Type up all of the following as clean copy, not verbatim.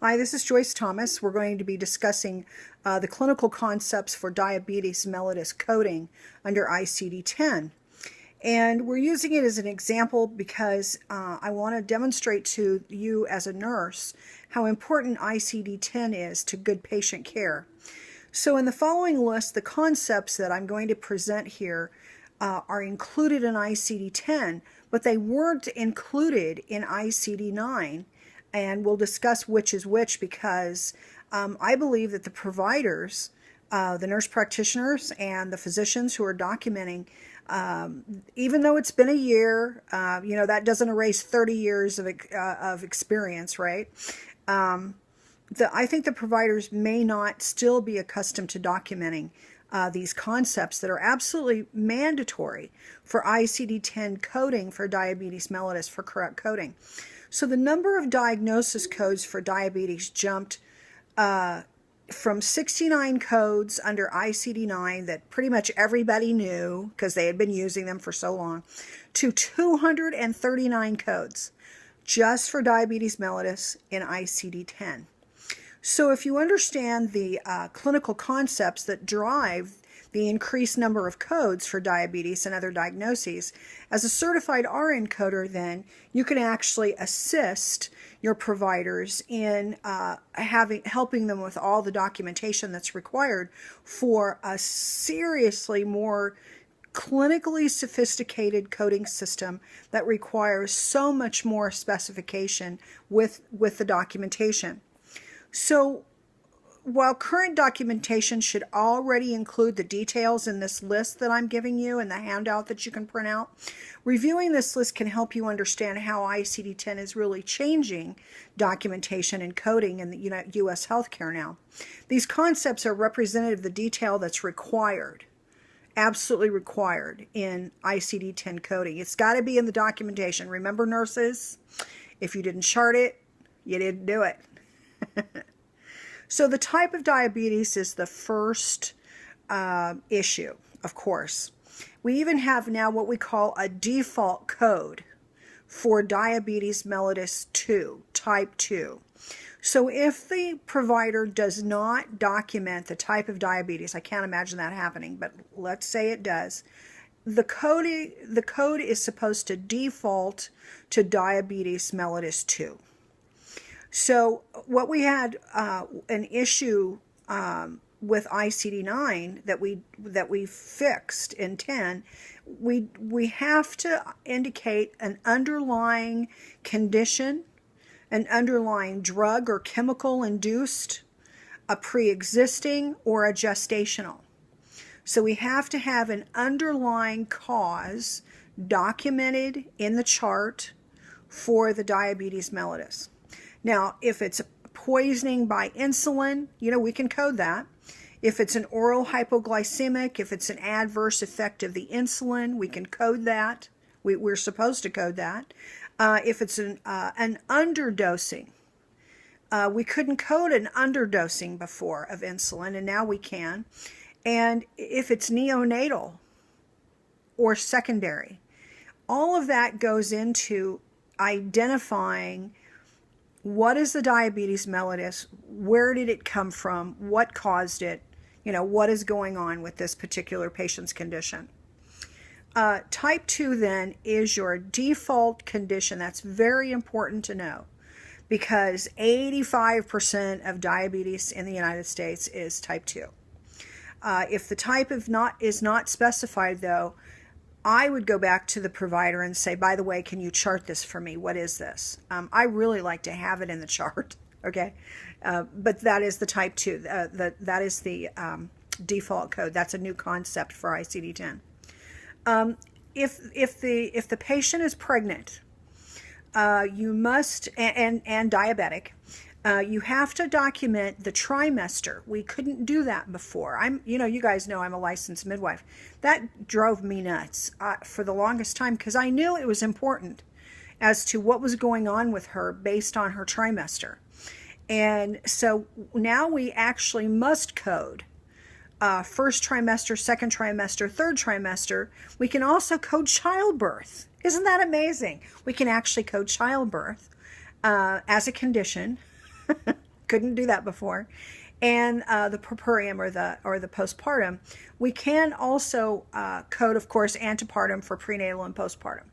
Hi, this is Joyce Thomas. We're going to be discussing the clinical concepts for diabetes mellitus coding under ICD-10. And we're using it as an example because I want to demonstrate to you as a nurse how important ICD-10 is to good patient care. So in the following list, the concepts that I'm going to present here are included in ICD-10, but they weren't included in ICD-9. And we'll discuss which is which because I believe that the providers, the nurse practitioners and the physicians who are documenting, even though it's been a year, that doesn't erase 30 years of experience, right? I think the providers may not still be accustomed to documenting these concepts that are absolutely mandatory for ICD-10 coding for diabetes mellitus for correct coding. So the number of diagnosis codes for diabetes jumped from 69 codes under ICD-9 that pretty much everybody knew because they had been using them for so long, to 239 codes just for diabetes mellitus in ICD-10. So if you understand the clinical concepts that drive the increased number of codes for diabetes and other diagnoses, as a certified RN coder, then you can actually assist your providers in helping them with all the documentation that's required for a seriously more clinically sophisticated coding system that requires so much more specification with the documentation. So while current documentation should already include the details in this list that I'm giving you and the handout that you can print out, reviewing this list can help you understand how ICD-10 is really changing documentation and coding in the U.S. healthcare now. These concepts are representative of the detail that's required, absolutely required in ICD-10 coding. It's got to be in the documentation. Remember, nurses, if you didn't chart it, you didn't do it. So the type of diabetes is the first issue, of course. We even have now what we call a default code for diabetes mellitus 2, type 2. So if the provider does not document the type of diabetes, I can't imagine that happening, but let's say it does, the code is supposed to default to diabetes mellitus 2. So what we had an issue with ICD-9 that we fixed in 10, we have to indicate an underlying condition, an underlying drug or chemical induced, a pre-existing, or a gestational. So we have to have an underlying cause documented in the chart for the diabetes mellitus. Now, if it's poisoning by insulin, we can code that. If it's an oral hypoglycemic, if it's an adverse effect of the insulin, we can code that. We're supposed to code that. If it's an underdosing, we couldn't code an underdosing before of insulin, and now we can. And if it's neonatal or secondary, all of that goes into identifying what is the diabetes mellitus, where did it come from, what caused it, what is going on with this particular patient's condition. Type 2 then is your default condition. That's very important to know because 85% of diabetes in the United States is type 2. If the type is not specified though, I would go back to the provider and say, by the way, can you chart this for me? What is this? I really like to have it in the chart, okay? But that is the type 2. That is the default code. That's a new concept for ICD-10. If the patient is pregnant, you must, and diabetic, you have to document the trimester. We couldn't do that before. You guys know I'm a licensed midwife. That drove me nuts for the longest time because I knew it was important as to what was going on with her based on her trimester. And so now we actually must code first trimester, second trimester, third trimester. We can also code childbirth. Isn't that amazing? We can actually code childbirth as a condition. couldn't do that before. And the prepurium or the postpartum. We can also code, of course, antepartum for prenatal and postpartum.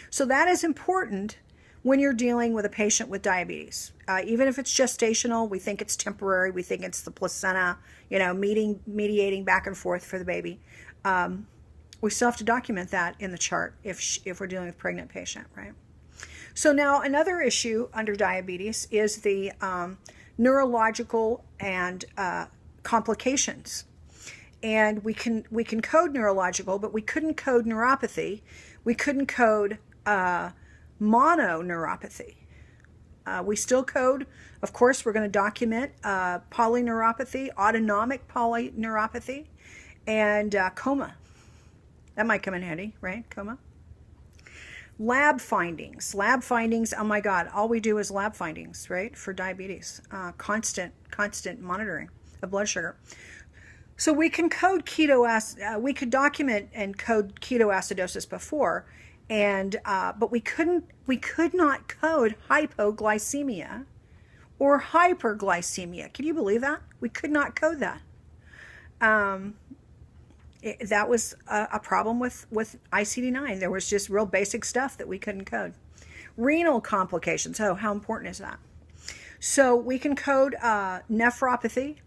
So that is important when you're dealing with a patient with diabetes. Even if it's gestational, we think it's temporary. We think it's the placenta, mediating back and forth for the baby. We still have to document that in the chart if we're dealing with a pregnant patient, right? So now another issue under diabetes is the neurological and complications. And we can code neurological, but we couldn't code neuropathy. We couldn't code mononeuropathy. We still code, of course, we're going to document polyneuropathy, autonomic polyneuropathy, and coma. That might come in handy, right? Coma. Lab findings, oh my God, all we do is lab findings, right? For diabetes, constant monitoring of blood sugar. So we can code we could document and code ketoacidosis before, but we could not code hypoglycemia or hyperglycemia. Can you believe that? We could not code that. That was a problem with ICD-9. There was just real basic stuff that we couldn't code. Renal complications. Oh, how important is that? So we can code nephropathy,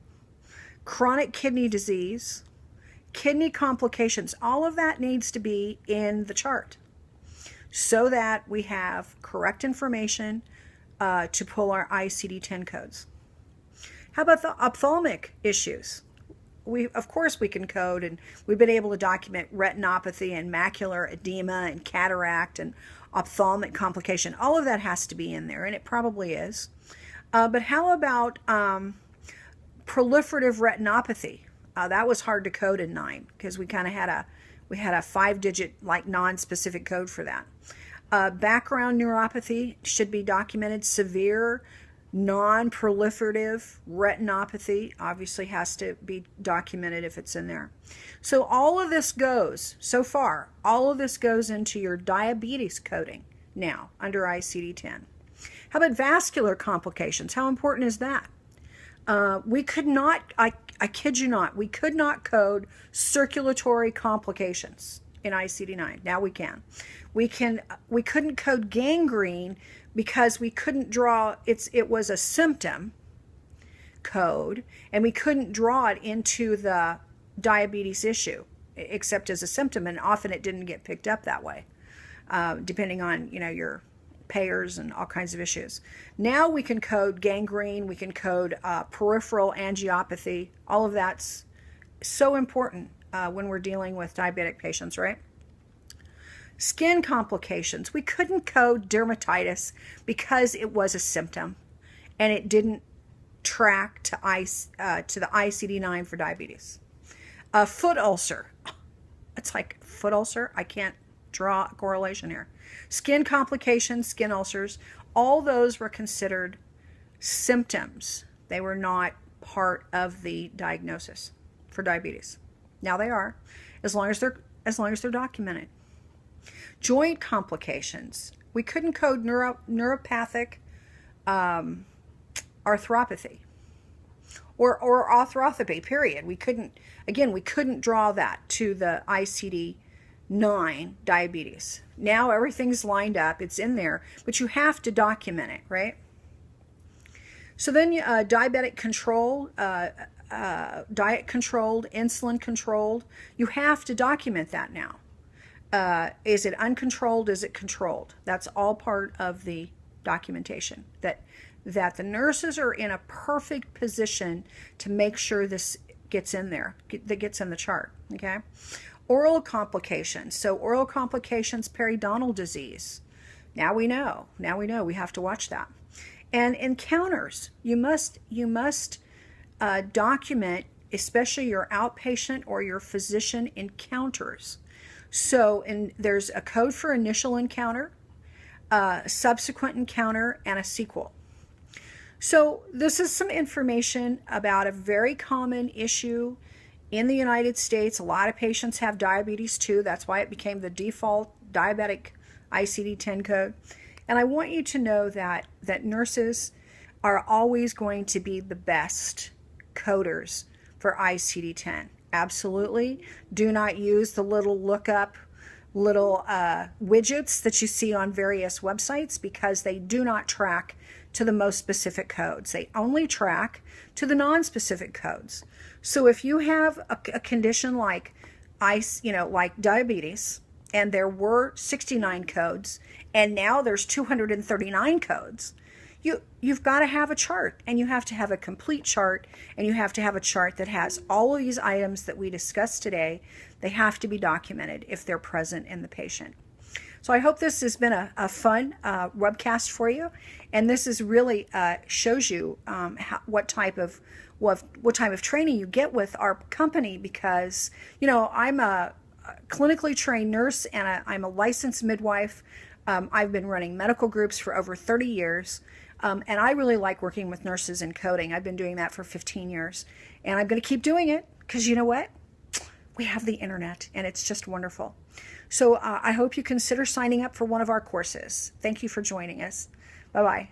chronic kidney disease, kidney complications. All of that needs to be in the chart so that we have correct information to pull our ICD-10 codes. How about the ophthalmic issues? Of course we can code, and we've been able to document retinopathy and macular edema and cataract and ophthalmic complication. All of that has to be in there, and it probably is. But how about proliferative retinopathy? That was hard to code in 9 because we kind of had a 5-digit like non-specific code for that. Background neuropathy should be documented. Severe non-proliferative retinopathy obviously has to be documented if it's in there. So all of this goes, so far, all of this goes into your diabetes coding now under ICD-10. How about vascular complications? How important is that? We could not, I kid you not, we could not code circulatory complications in ICD-9. Now we can. We couldn't code gangrene because we couldn't draw, it was a symptom code, and we couldn't draw it into the diabetes issue except as a symptom, and often it didn't get picked up that way, depending on your payers and all kinds of issues. Now we can code gangrene, we can code peripheral angiopathy. All of that's so important when we're dealing with diabetic patients, right? Skin complications. We couldn't code dermatitis because it was a symptom and it didn't track to the ICD-9 for diabetes. A foot ulcer. It's like foot ulcer. I can't draw a correlation here. Skin complications, skin ulcers, all those were considered symptoms. They were not part of the diagnosis for diabetes. Now they are, as long as they're documented. Joint complications. We couldn't code neuropathic arthropathy or arthropathy, period. We couldn't draw that to the ICD-9 diabetes. Now everything's lined up, it's in there, but you have to document it, right? So then diabetic control, diet controlled, insulin controlled, you have to document that now. Is it uncontrolled? Is it controlled? That's all part of the documentation, that the nurses are in a perfect position to make sure this gets in there, that gets in the chart, okay? Oral complications. So oral complications, periodontal disease. Now we know we have to watch that. And encounters, you must document, especially your outpatient or your physician encounters. So there's a code for initial encounter, subsequent encounter, and a sequel. So this is some information about a very common issue in the United States. A lot of patients have diabetes too. That's why it became the default diabetic ICD-10 code. And I want you to know that nurses are always going to be the best coders for ICD-10. Absolutely. Do not use the little lookup, little widgets that you see on various websites, because they do not track to the most specific codes. They only track to the non-specific codes. So if you have a condition like like diabetes, and there were 69 codes, and now there's 239 codes, you've got to have a chart, and you have to have a complete chart, and you have to have a chart that has all of these items that we discussed today. They have to be documented if they're present in the patient. So I hope this has been a fun webcast for you, and this is really shows you what type of training you get with our company, because I'm a clinically trained nurse, and I'm a licensed midwife. I've been running medical groups for over 30 years, and I really like working with nurses in coding. I've been doing that for 15 years, and I'm going to keep doing it, because you know what? We have the internet, and it's just wonderful. So I hope you consider signing up for one of our courses. Thank you for joining us. Bye-bye.